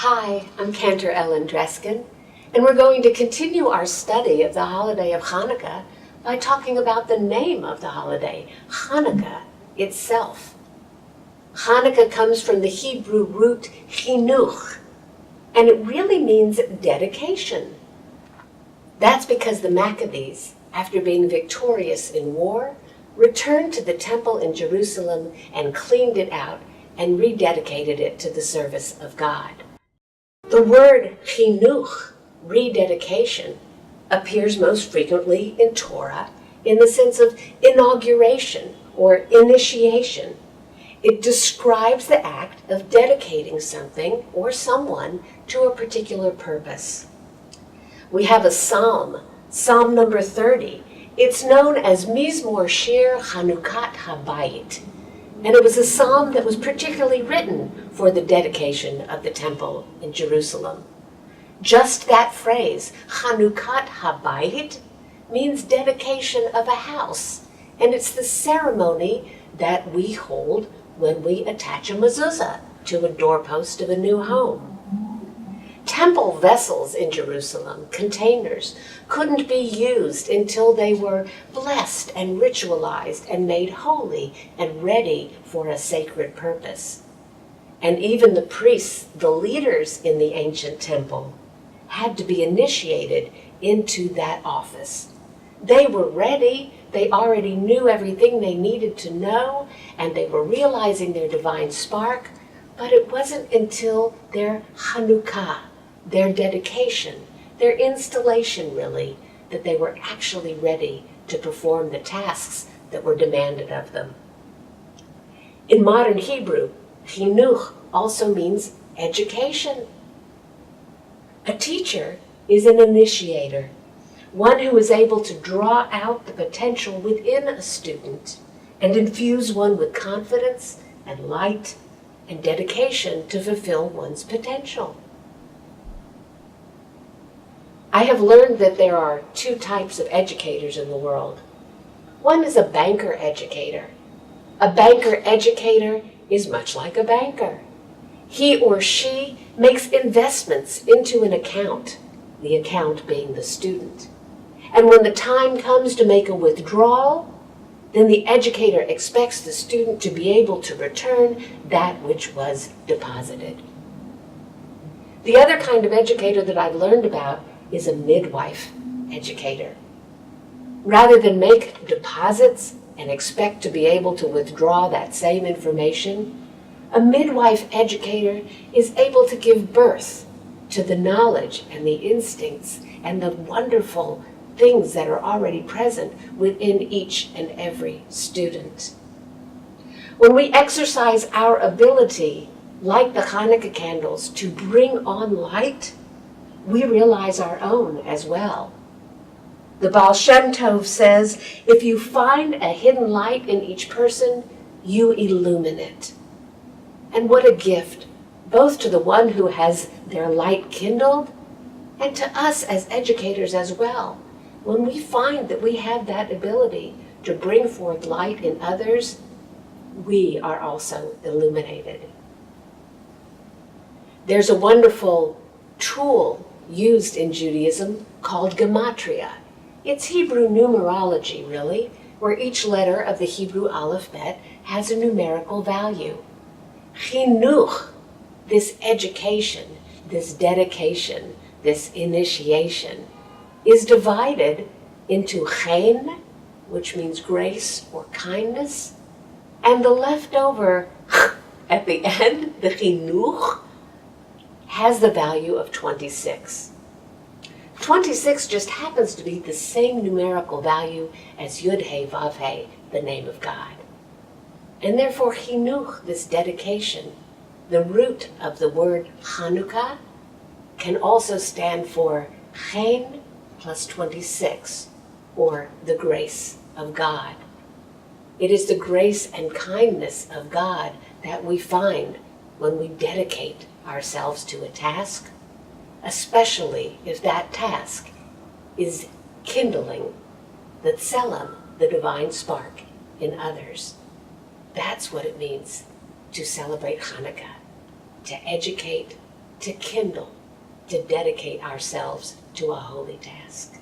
Hi, I'm Cantor Dreskin, and we're going to continue our study of the holiday of Hannukah by talking about the name of the holiday, Hannukah itself. Hannukah comes from the Hebrew root chinuch, and it really means dedication. That's because the Maccabees, after being victorious in war, returned to the temple in Jerusalem and cleaned it out and rededicated it to the service of God. The word chinuch, rededication, appears most frequently in Torah in the sense of inauguration or initiation. It describes the act of dedicating something or someone to a particular purpose. We have a psalm, Psalm number 30. It's known as Mizmor Shir Hannukah Habayit, and it was a psalm that was particularly written for the dedication of the temple in Jerusalem. Just that phrase, Hannukah Habayit, means dedication of a house, and it's the ceremony that we hold when we attach a mezuzah to a doorpost of a new home. Temple vessels in Jerusalem, containers, couldn't be used until they were blessed and ritualized and made holy and ready for a sacred purpose. And even the priests, the leaders in the ancient temple, had to be initiated into that office. They were ready, they already knew everything they needed to know, and they were realizing their divine spark, but it wasn't until their Hannukah, their dedication, their installation really, that they were actually ready to perform the tasks that were demanded of them. In modern Hebrew, chinuch also means education. A teacher is an initiator, one who is able to draw out the potential within a student and infuse one with confidence and light and dedication to fulfill one's potential. I have learned that there are two types of educators in the world. One is a banker educator. A banker educator is much like a banker. He or she makes investments into an account, the account being the student. And when the time comes to make a withdrawal, then the educator expects the student to be able to return that which was deposited. The other kind of educator that I've learned about is a midwife educator. Rather than make deposits and expect to be able to withdraw that same information, a midwife educator is able to give birth to the knowledge and the instincts and the wonderful things that are already present within each and every student. When we exercise our ability, like the Hannukah candles, to bring on light, we realize our own as well. The Baal Shem Tov says, if you find a hidden light in each person, you illumine it. And what a gift, both to the one who has their light kindled, and to us as educators as well. When we find that we have that ability to bring forth light in others, we are also illuminated. There's a wonderful tool used in Judaism called gematria. It's Hebrew numerology, really, where each letter of the Hebrew alphabet has a numerical value. Chinuch, this education, this dedication, this initiation, is divided into chen, which means grace or kindness, and the leftover at the end, the chinuch, has the value of 26. 26 just happens to be the same numerical value as Yud-He Vav-He, the name of God. And therefore chinuch, this dedication, the root of the word Hannukah, can also stand for chen plus 26, or the grace of God. It is the grace and kindness of God that we find when we dedicate ourselves to a task, especially if that task is kindling the tselem, the divine spark, in others. That's what it means to celebrate Hannukah, to educate, to kindle, to dedicate ourselves to a holy task.